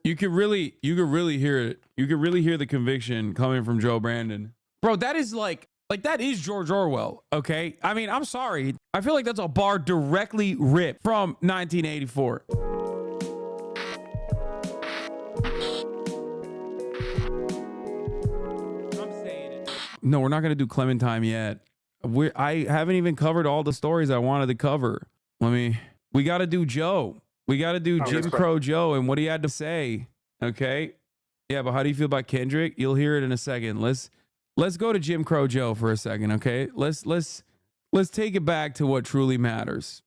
You could really hear it. You could really hear the conviction coming from Joe Brandon. Bro, that is like that is George Orwell, okay? I mean, I'm sorry. I feel like that's a bar directly ripped from 1984. I'm saying it. No, we're not going to do Clementine yet. I haven't even covered all the stories I wanted to cover. We got to do Joe. We got to do Jim Crow Joe and what he had to say, okay? Yeah, but how do you feel about Kendrick? You'll hear it in a second. Let's go to Jim Crow Joe for a second, okay? Let's take it back to what truly matters.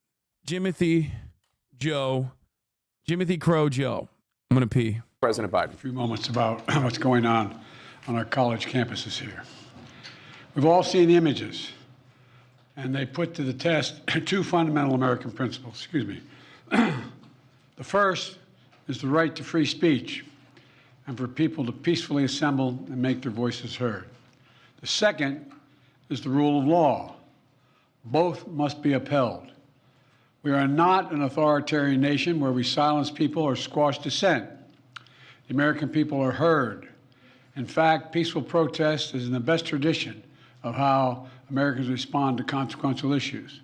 Jimothy Crow Joe. I'm gonna pee. President Biden. A few moments about what's going on our college campuses here. We've all seen the images, and they put to the test two fundamental American principles. Excuse me. The first is the right to free speech and for people to peacefully assemble and make their voices heard. The second is the rule of law. Both must be upheld. We are not an authoritarian nation where we silence people or squash dissent. The American people are heard. In fact, peaceful protest is in the best tradition of how Americans respond to consequential issues.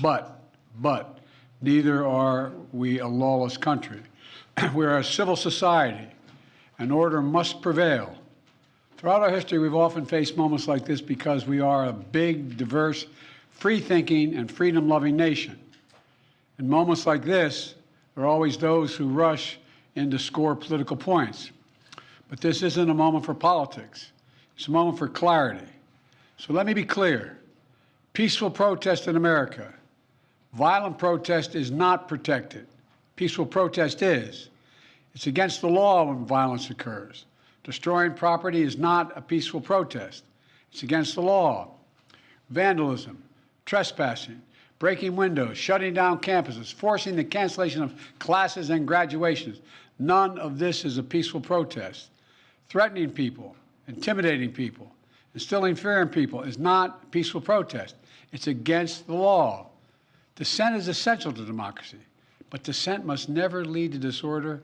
But neither are we a lawless country. We are a civil society, and order must prevail. Throughout our history, we've often faced moments like this because we are a big, diverse, free-thinking, and freedom-loving nation. In moments like this, there are always those who rush in to score political points. But this isn't a moment for politics. It's a moment for clarity. So let me be clear. Peaceful protest in America. Violent protest is not protected. Peaceful protest is. It's against the law when violence occurs. Destroying property is not a peaceful protest. It's against the law. Vandalism, trespassing, breaking windows, shutting down campuses, forcing the cancellation of classes and graduations. None of this is a peaceful protest. Threatening people, intimidating people, instilling fear in people is not a peaceful protest. It's against the law. Dissent is essential to democracy, but dissent must never lead to disorder.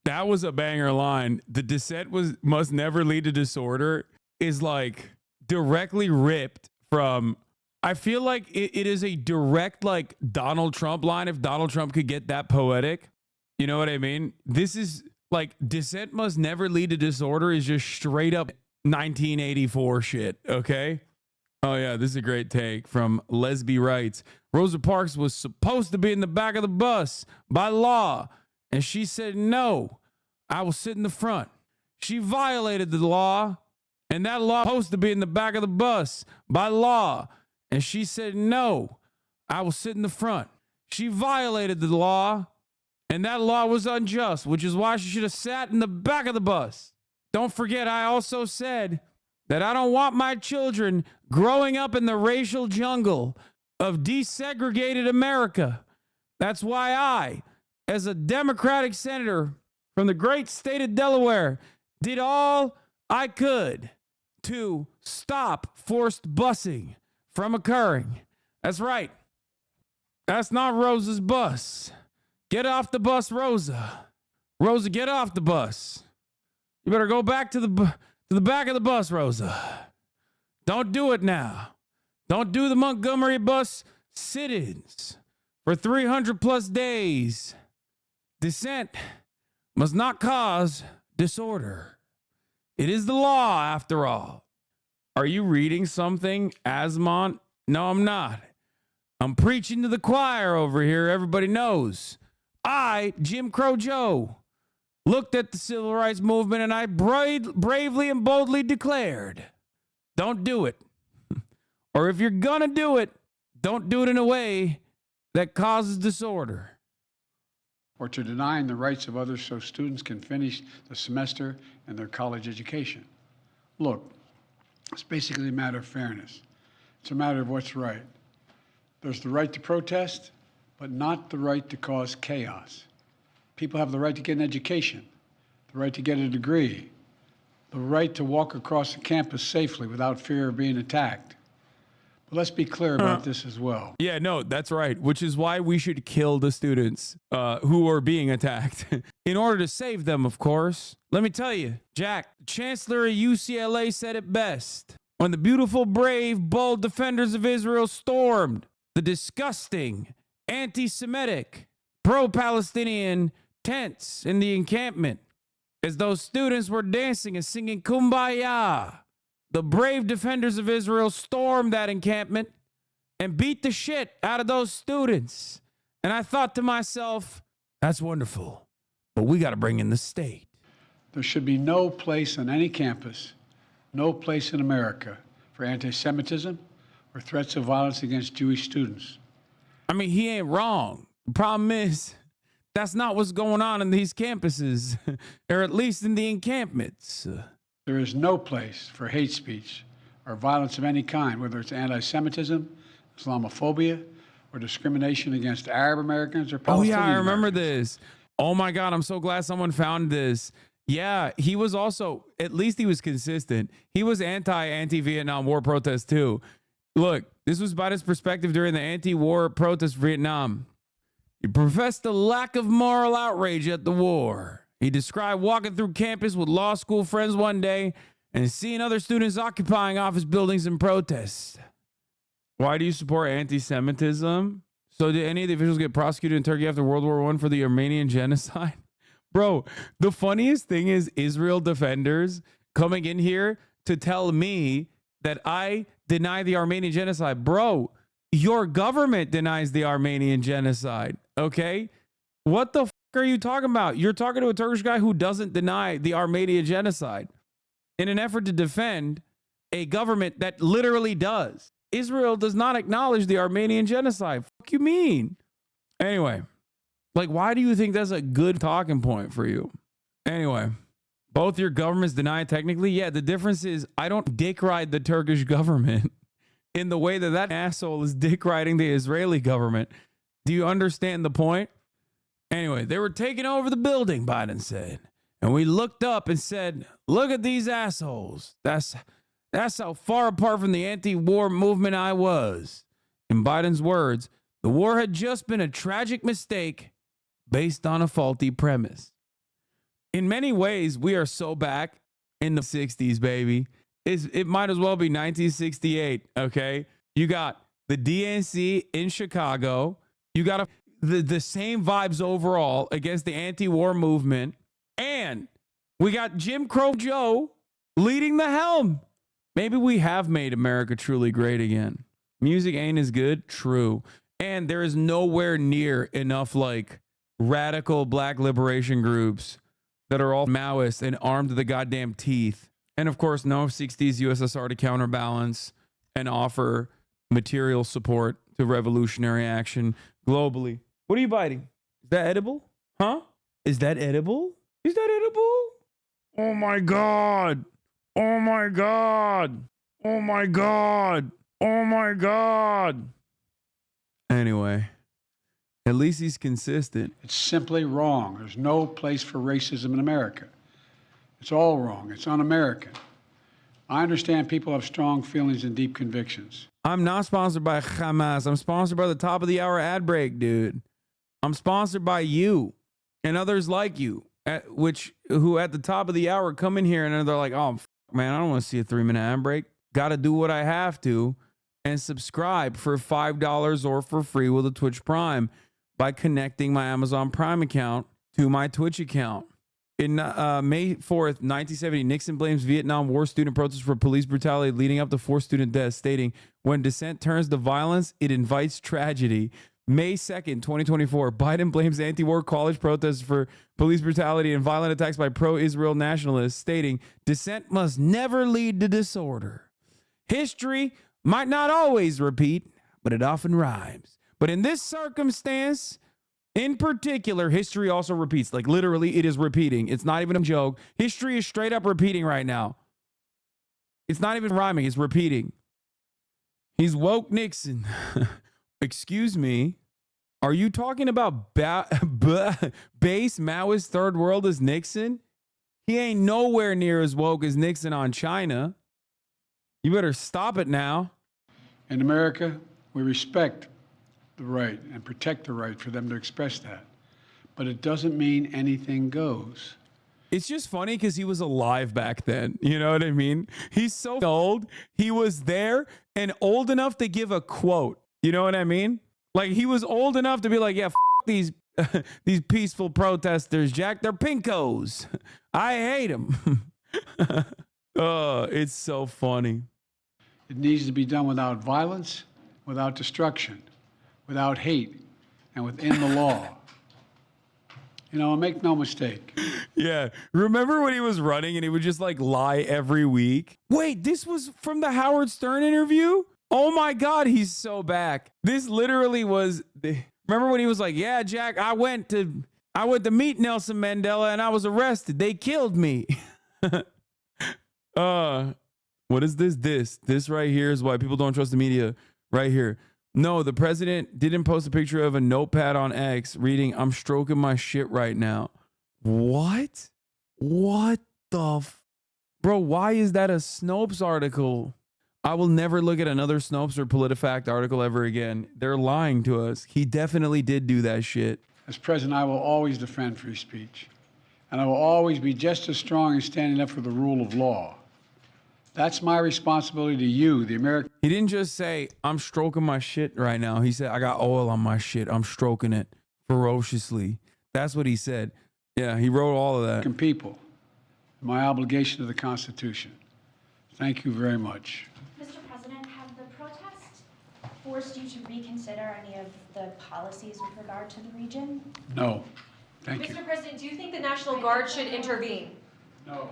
That was a banger line. The dissent must never lead to disorder is like directly ripped from, I feel like it is a direct like Donald Trump line if Donald Trump could get that poetic. You know what I mean? This is like dissent must never lead to disorder is just straight up 1984 shit, okay? Oh yeah, this is a great take from Lesby Writes. Rosa Parks was supposed to be in the back of the bus by law, and she said, no, I will sit in the front. She violated the law, and that law was supposed to be in the back of the bus by law, and she said, no, I will sit in the front. She violated the law, and that law was unjust, which is why she should have sat in the back of the bus. Don't forget, I also said that I don't want my children growing up in the racial jungle of desegregated America. That's why I, as a Democratic senator from the great state of Delaware, did all I could to stop forced busing from occurring. That's right. That's not Rosa's bus. Get off the bus, Rosa. Rosa, get off the bus. You better go back to the back of the bus, Rosa. Don't do it now. Don't do the Montgomery bus sit-ins for 300 plus days. Dissent must not cause disorder. It is the law, after all. Are you reading something, Asmont? No, I'm not. I'm preaching to the choir over here. Everybody knows. I, Jim Crow Joe, looked at the civil rights movement and I bravely and boldly declared, don't do it. Or if you're gonna do it, don't do it in a way that causes disorder. Or to denying the rights of others so students can finish the semester in their college education. Look, it's basically a matter of fairness. It's a matter of what's right. There's the right to protest, but not the right to cause chaos. People have the right to get an education, the right to get a degree, the right to walk across the campus safely without fear of being attacked. But let's be clear about this as well. Yeah, no, that's right. Which is why we should kill the students who are being attacked in order to save them, of course. Let me tell you, Jack, Chancellor of UCLA said it best. When the beautiful, brave, bold defenders of Israel stormed the disgusting, anti-Semitic, pro-Palestinian tents in the encampment, as those students were dancing and singing Kumbaya, the brave defenders of Israel stormed that encampment and beat the shit out of those students. And I thought to myself, that's wonderful, but we got to bring in the state. There should be no place on any campus, no place in America for anti-Semitism or threats of violence against Jewish students. I mean, he ain't wrong. The problem is, that's not what's going on in these campuses, or at least in the encampments. There is no place for hate speech or violence of any kind, whether it's anti-Semitism, Islamophobia, or discrimination against Arab Americans or Palestinian Oh, yeah, I remember Americans. this. Oh, my God, I'm so glad someone found this. Yeah, he was also, at least he was consistent. He was anti-Vietnam War protest, too. Look, this was Biden's perspective during the anti-war protest of Vietnam. He professed a lack of moral outrage at the war. He described walking through campus with law school friends one day and seeing other students occupying office buildings in protest. Why do you support anti-Semitism? So did any of the officials get prosecuted in Turkey after World War I for the Armenian genocide? Bro, the funniest thing is Israel defenders coming in here to tell me that I deny the Armenian genocide. Bro, your government denies the Armenian genocide, okay? What the fuck are you talking about? You're talking to a Turkish guy who doesn't deny the Armenian genocide in an effort to defend a government that literally does. Israel does not acknowledge the Armenian genocide. Fuck you mean? Anyway, like, why do you think that's a good talking point for you? Anyway, both your governments deny it technically. Yeah, the difference is I don't dick ride the Turkish government in the way that that asshole is dick riding the Israeli government. Do you understand the point? Anyway, they were taking over the building, Biden said. And we looked up and said, look at these assholes. That's how far apart from the anti-war movement I was. In Biden's words, the war had just been a tragic mistake based on a faulty premise. In many ways, we are so back in the 60s, baby. It might as well be 1968, okay? You got the DNC in Chicago. You got the same vibes overall against the anti-war movement. And we got Jim Crow Joe leading the helm. Maybe we have made America truly great again. Music ain't as good, true. And there is nowhere near enough like radical black liberation groups that are all Maoist and armed to the goddamn teeth. And of course, no 60s USSR to counterbalance and offer material support to revolutionary action globally. What are you biting? Is that edible? Huh? Is that edible? Is that edible? Oh my God. Oh my God. Oh my God. Oh my God. Anyway, at least he's consistent. It's simply wrong. There's no place for racism in America. It's all wrong. It's un-American. I understand people have strong feelings and deep convictions. I'm not sponsored by Hamas. I'm sponsored by the top of the hour ad break, dude. I'm sponsored by you and others like you, who at the top of the hour come in here and they're like, oh, man, I don't want to see a 3-minute ad break. Got to do what I have to and subscribe for $5 or for free with a Twitch Prime by connecting my Amazon Prime account to my Twitch account. In May 4th, 1970, Nixon blames Vietnam War student protests for police brutality leading up to 4 student deaths, stating, when dissent turns to violence, it invites tragedy. May 2nd, 2024, Biden blames anti-war college protests for police brutality and violent attacks by pro-Israel nationalists, stating, dissent must never lead to disorder. History might not always repeat, but it often rhymes. But in this circumstance, in particular, history also repeats. Like literally, it is repeating. It's not even a joke. History is straight up repeating right now. It's not even rhyming. It's repeating. He's woke Nixon. Excuse me. Are you talking about base Maoist third world as Nixon? He ain't nowhere near as woke as Nixon on China. You better stop it now. In America, we respect the right and protect the right for them to express that. But it doesn't mean anything goes. It's just funny because he was alive back then. You know what I mean? He's so old. He was there and old enough to give a quote. You know what I mean? Like, he was old enough to be like, yeah, these these peaceful protesters, Jack. They're pinkos. I hate them. Oh, it's so funny. It needs to be done without violence, without destruction, without hate, and within the law. You know, make no mistake. Yeah. Remember when he was running and he would just like lie every week? Wait, this was from the Howard Stern interview? Oh my God, he's so back. This literally was. Remember when he was like, yeah, Jack, I went to meet Nelson Mandela and I was arrested. They killed me. What is this? This right here is why people don't trust the media. Right here. No, the president didn't post a picture of a notepad on X reading, I'm stroking my shit right now. What? What the bro, why is that a Snopes article? I will never look at another Snopes or PolitiFact article ever again. They're lying to us. He definitely did do that shit. As president, I will always defend free speech. And I will always be just as strong in standing up for the rule of law. That's my responsibility to you, the American. He didn't just say, I'm stroking my shit right now. He said, I got oil on my shit. I'm stroking it ferociously. That's what he said. Yeah, he wrote all of that. American people, my obligation to the Constitution. Thank you very much. Mr. President, have the protests forced you to reconsider any of the policies with regard to the region? No. Thank you. Mr. President, do you think the National Guard should intervene? No.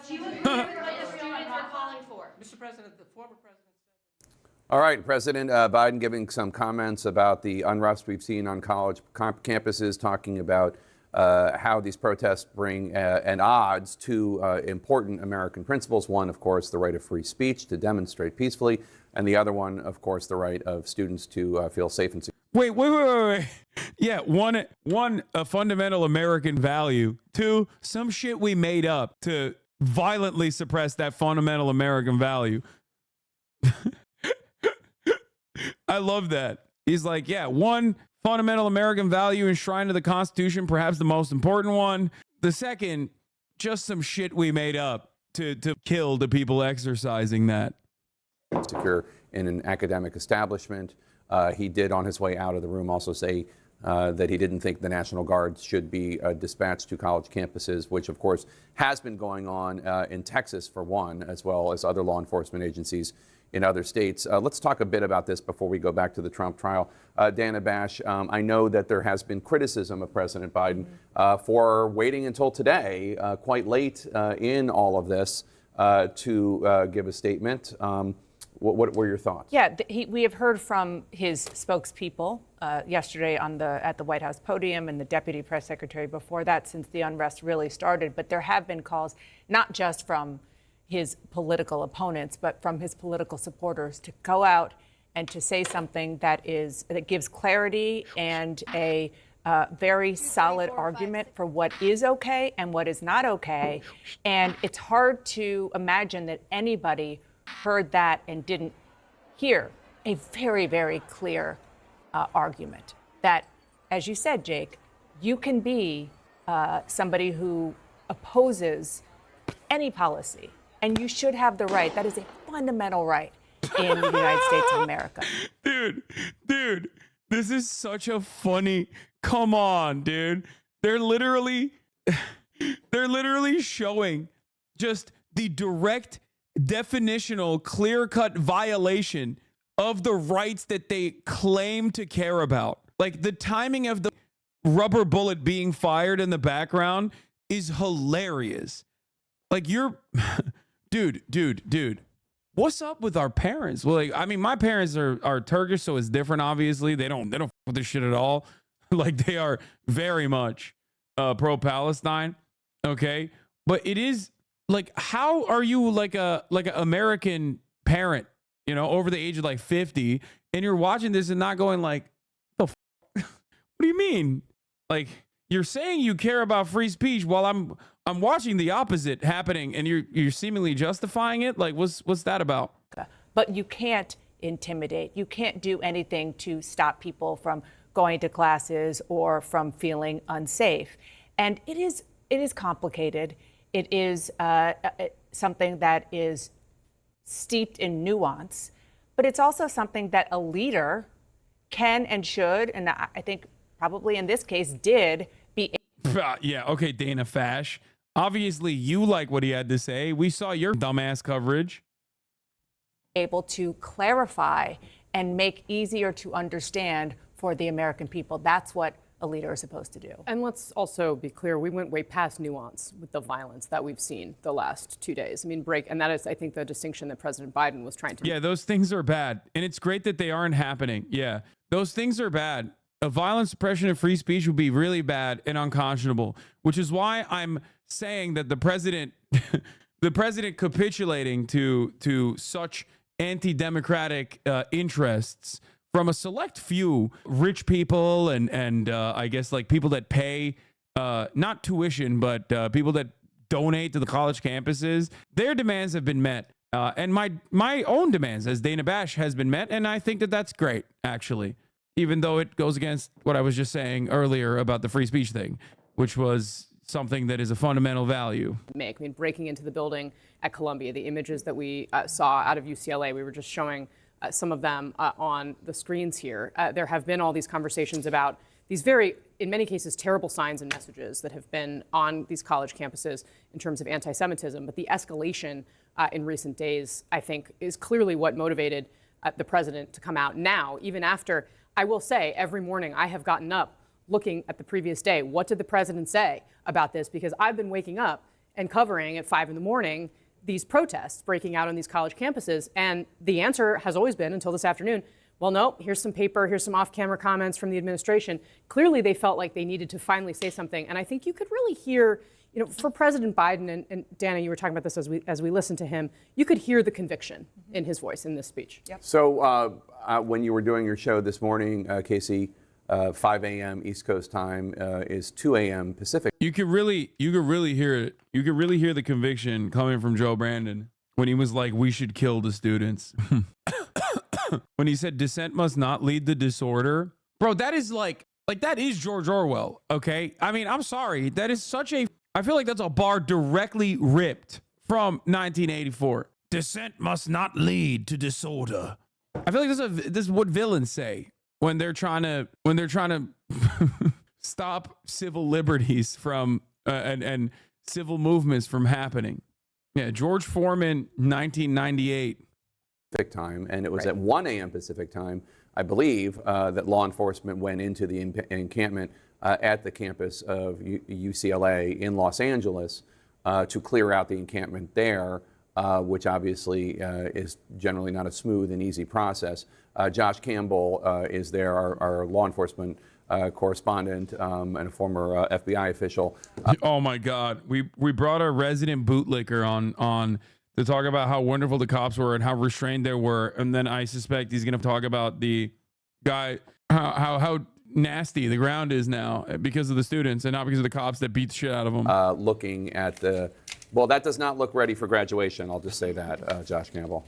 Do you agree with what the students are calling for? Mr. President, the former president said. All right, President Biden giving some comments about the unrest we've seen on college campuses, talking about how these protests bring an odds to important American principles. One, of course, the right of free speech to demonstrate peacefully, and the other one, of course, the right of students to feel safe and secure. Wait. Yeah, one, a fundamental American value. Two, some shit we made up to violently suppress that fundamental American value. I love that. He's like, yeah, one fundamental American value enshrined in the Constitution, perhaps the most important one. The second, just some shit we made up to kill the people exercising that. Secure in an academic establishment. He did, on his way out of the room, also say that he didn't think the National Guard should be dispatched to college campuses, which, of course, has been going on in Texas, for one, as well as other law enforcement agencies in other states. Let's talk a bit about this before we go back to the Trump trial. Dana Bash, I know that there has been criticism of President Biden for waiting until today, quite late in all of this, to give a statement. What were your thoughts? Yeah, we have heard from his spokespeople yesterday at the White House podium, and the deputy press secretary before that, since the unrest really started. But there have been calls, not just from his political opponents, but from his political supporters, to go out and to say something that gives clarity and a very solid argument for what is okay and what is not okay. And it's hard to imagine that anybody heard that and didn't hear a very, very clear argument that, as you said, Jake, you can be somebody who opposes any policy, and you should have the right. That is a fundamental right in the United States of America. Dude, this is such a funny, come on, dude. They're literally showing just the direct, definitional, clear-cut violation of the rights that they claim to care about. Like, the timing of the rubber bullet being fired in the background is hilarious. Like, you're dude, what's up with our parents? Well, like, I mean, my parents are Turkish, so it's different, obviously. They don't fuck with this shit at all. Like, they are very much pro-Palestine, okay? But it is, like, how are you like an American parent, you know, over the age of like 50, and you're watching this and not going like, the f-? What do you mean? Like, you're saying you care about free speech while I'm watching the opposite happening, and you're seemingly justifying it. Like, what's that about? But you can't intimidate. You can't do anything to stop people from going to classes or from feeling unsafe. And it is complicated. It is something that is steeped in nuance, but it's also something that a leader can and should, and I think probably in this case did, be. Yeah, okay, Dana Fash. Obviously, you like what he had to say. We saw your dumbass coverage. Able to clarify and make easier to understand for the American people. That's what a leader is supposed to do. And let's also be clear, we went way past nuance with the violence that we've seen the last 2 days. I mean, and that is, I think, the distinction that President Biden was trying to make. Yeah, those things are bad. And it's great that they aren't happening. Yeah, those things are bad. A violent suppression of free speech would be really bad and unconscionable, which is why I'm saying that the president capitulating to such anti-democratic interests from a select few rich people and I guess like people that pay not tuition, but people that donate to the college campuses, their demands have been met. And my own demands as Dana Bash has been met. And I think that that's great, actually, even though it goes against what I was just saying earlier about the free speech thing, which was something that is a fundamental value. I mean, breaking into the building at Columbia, the images that we saw out of UCLA, we were just showing some of them on the screens here. There have been all these conversations about these very, in many cases, terrible signs and messages that have been on these college campuses in terms of anti-Semitism. But the escalation in recent days, I think, is clearly what motivated the president to come out now, even after, I will say, every morning I have gotten up looking at the previous day. What did the president say about this? Because I've been waking up and covering at 5 in the morning these protests breaking out on these college campuses. And the answer has always been, until this afternoon, well, no, here's some paper, here's some off-camera comments from the administration. Clearly, they felt like they needed to finally say something. And I think you could really hear, you know, for President Biden, and Dana, you were talking about this as we listened to him, you could hear the conviction in his voice in this speech. Yep. So when you were doing your show this morning, Casey, 5 a.m. East Coast time is 2 a.m. Pacific. You could really hear it. You could really hear the conviction coming from Joe Brandon when he was like, "We should kill the students." When he said dissent must not lead to disorder, bro, that is like that is George Orwell. Okay, I mean, I'm sorry, that is such a. I feel like that's a bar directly ripped from 1984. Dissent must not lead to disorder. I feel like this is what villains say when they're trying to stop civil liberties from and civil movements from happening. Yeah, George Foreman, 1998. Pacific time, and it was at 1 a.m. Pacific time, I believe, that law enforcement went into the encampment at the campus of UCLA in Los Angeles to clear out the encampment there, which obviously is generally not a smooth and easy process. Josh Campbell is there, our law enforcement correspondent and a former FBI official. Oh my God, we brought our resident bootlicker on to talk about how wonderful the cops were and how restrained they were, and then I suspect he's going to talk about the guy how nasty the ground is now because of the students and not because of the cops that beat the shit out of them. Looking at the, well, that does not look ready for graduation. I'll just say that, Josh Campbell.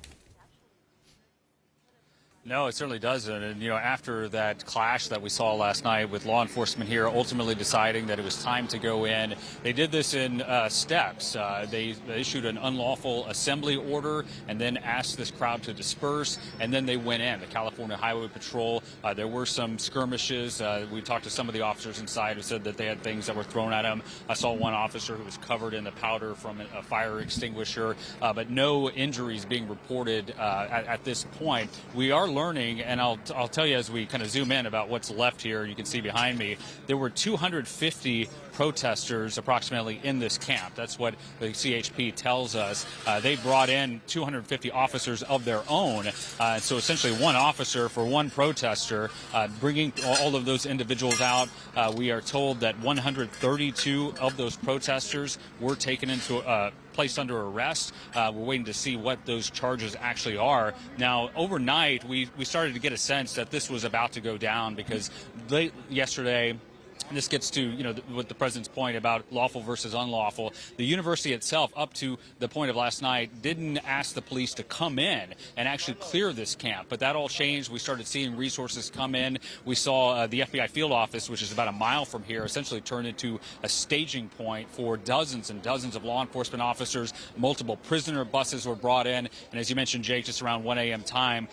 No, it certainly doesn't. And, you know, after that clash that we saw last night with law enforcement here ultimately deciding that it was time to go in, they did this in steps. They issued an unlawful assembly order and then asked this crowd to disperse, and then they went in. The California Highway Patrol, there were some skirmishes. We talked to some of the officers inside who said that they had things that were thrown at them. I saw one officer who was covered in the powder from a fire extinguisher, but no injuries being reported at this point. We are learning, and I'll tell you as we kind of zoom in about what's left here. You can see behind me, there were 250 protesters approximately in this camp. That's what the CHP tells us. They brought in 250 officers of their own. So essentially one officer for one protester, bringing all of those individuals out. We are told that 132 of those protesters were taken into placed under arrest. We're waiting to see what those charges actually are. Now, overnight, we started to get a sense that this was about to go down because late yesterday, And this gets to, what the president's point about lawful versus unlawful. The university itself, up to the point of last night, didn't ask the police to come in and actually clear this camp. But that all changed. We started seeing resources come in. We saw the FBI field office, which is about a mile from here, essentially turn into a staging point for dozens and dozens of law enforcement officers. Multiple prisoner buses were brought in. And as you mentioned, Jake, just around 1 a.m. time,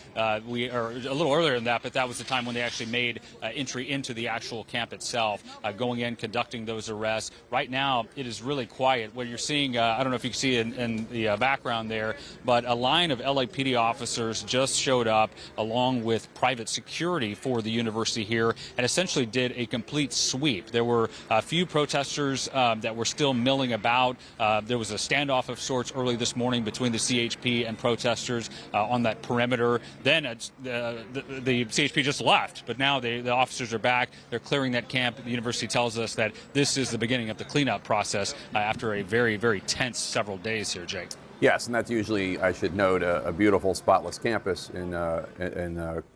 we are a little earlier than that, but that was the time when they actually made entry into the actual camp itself, going in, conducting those arrests. Right now, it is really quiet. What you're seeing, I don't know if you can see in the background there, but a line of LAPD officers just showed up along with private security for the university here and essentially did a complete sweep. There were a few protesters that were still milling about. There was a standoff of sorts early this morning between the CHP and protesters on that perimeter. Then the CHP just left, but now the officers are back. They're clearing that camp. The university tells us that this is the beginning of the cleanup process after a very, very tense several days here, Jake. Yes, and that's usually, I should note, a beautiful, spotless campus in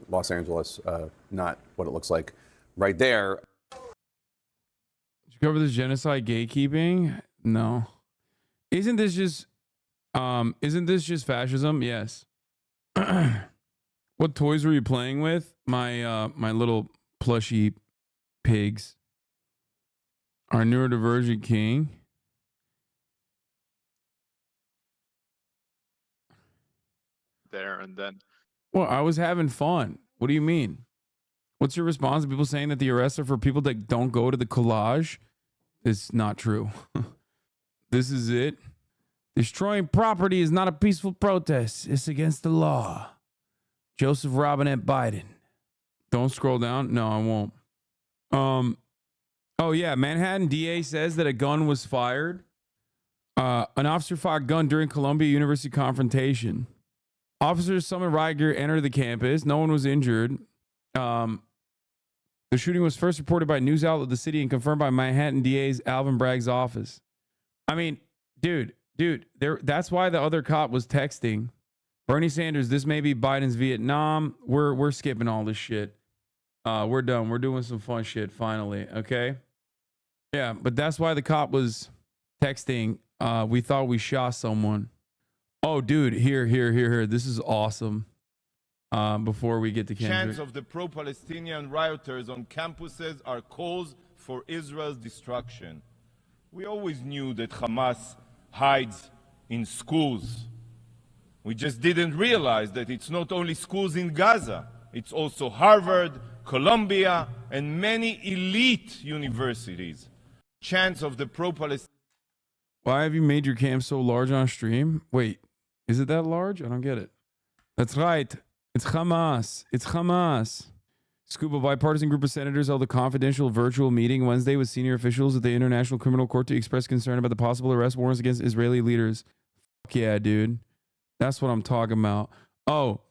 Los Angeles. Not what it looks like right there. Did you cover this genocide gatekeeping? No. Isn't this just fascism? Yes. What toys were you playing with? My little plushy pigs. Our neurodivergent king. There and then. Well, I was having fun. What do you mean? What's your response to people saying that the arrests are for people that don't go to the collage? It's not true. This is it. Destroying property is not a peaceful protest. It's against the law. Joseph Robinette Biden. Don't scroll down. No, I won't. Oh yeah, Manhattan DA says that a gun was fired. An officer fired a gun during Columbia University confrontation. Officers summoned riot gear entered the campus. No one was injured. The shooting was first reported by news outlet The City and confirmed by Manhattan DA's Alvin Bragg's office. I mean, dude, that's why the other cop was texting. Bernie Sanders, this may be Biden's Vietnam. We're skipping all this shit. We're done. We're doing some fun shit finally, okay? Yeah, but that's why the cop was texting. We thought we shot someone. Oh, dude, here. This is awesome. Before we get to Kendrick. Chants of the pro-Palestinian rioters on campuses are calls for Israel's destruction. We always knew that Hamas hides in schools. We just didn't realize that it's not only schools in Gaza, it's also Harvard, Columbia, and many elite universities. Chants of the pro-Palestinian. Why have you made your cam so large on stream? Wait, is it that large? I don't get it. That's right. It's Hamas. It's Hamas. Scuba bipartisan group of senators held a confidential virtual meeting Wednesday with senior officials at the International Criminal Court to express concern about the possible arrest warrants against Israeli leaders. Fuck yeah, dude. That's what I'm talking about. Oh,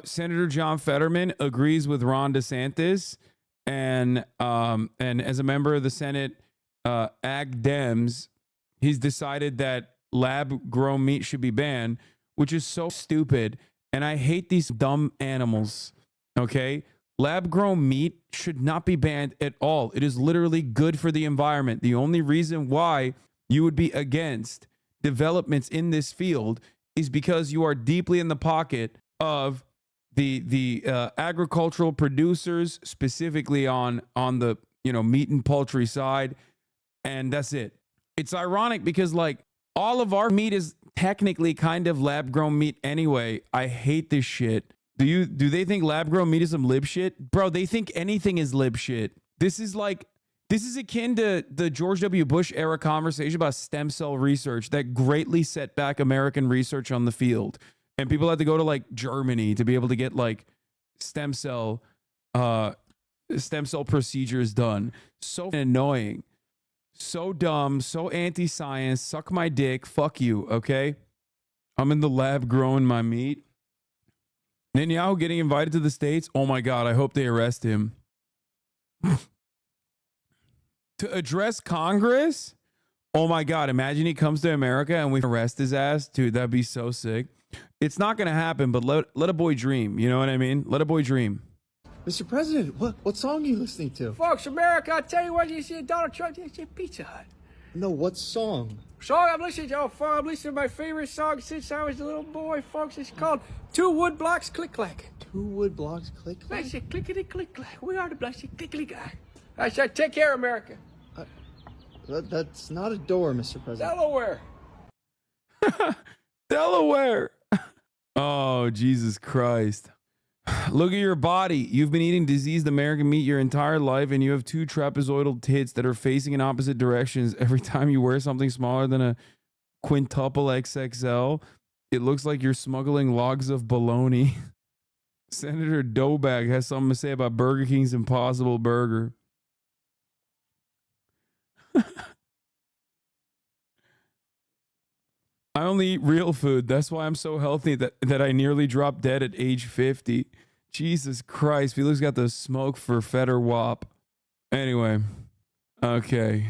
Senator John Fetterman agrees with Ron DeSantis, and as a member of the Senate Ag Dems, he's decided that lab-grown meat should be banned, which is so stupid. And I hate these dumb animals. Okay, lab-grown meat should not be banned at all. It is literally good for the environment. The only reason why you would be against developments in this field is because you are deeply in the pocket of the agricultural producers, specifically on the meat and poultry side, and that's it. It's ironic because like all of our meat is technically kind of lab-grown meat anyway. I hate this shit. Do they think lab-grown meat is some lib shit? Bro, they think anything is lib shit. This is akin to the George W. Bush era conversation about stem cell research that greatly set back American research on the field. And people had to go to like Germany to be able to get like stem cell procedures done. So annoying. So dumb, so anti-science, suck my dick, fuck you, okay? I'm in the lab growing my meat. Netanyahu getting invited to the States? Oh my God, I hope they arrest him. To address Congress? Oh my God, imagine he comes to America and we arrest his ass. Dude, that'd be so sick. It's not going to happen, but let a boy dream. You know what I mean? Let a boy dream. Mr. President, what song are you listening to? Folks, America, I tell you what, you see Donald Trump, you see Pizza Hut. No, what song? Song I'm listening to, I'm listening to my favorite song since I was a little boy, folks. It's called Two Wood Blocks Click Clack. Two wood blocks click clack? Blessed clickety click clack. We are the blessed clickety clack. I said, take care, America. That's not a door, Mr. President. Delaware. Delaware. Oh, Jesus Christ. Look at your body. You've been eating diseased American meat your entire life, and you have two trapezoidal tits that are facing in opposite directions. Every time you wear something smaller than a quintuple XXL, it looks like you're smuggling logs of bologna. Senator Dobag has something to say about Burger King's Impossible Burger. I only eat real food. That's why I'm so healthy that I nearly dropped dead at age 50. Jesus Christ. Felix got the smoke for Feder Wop. Anyway. Okay.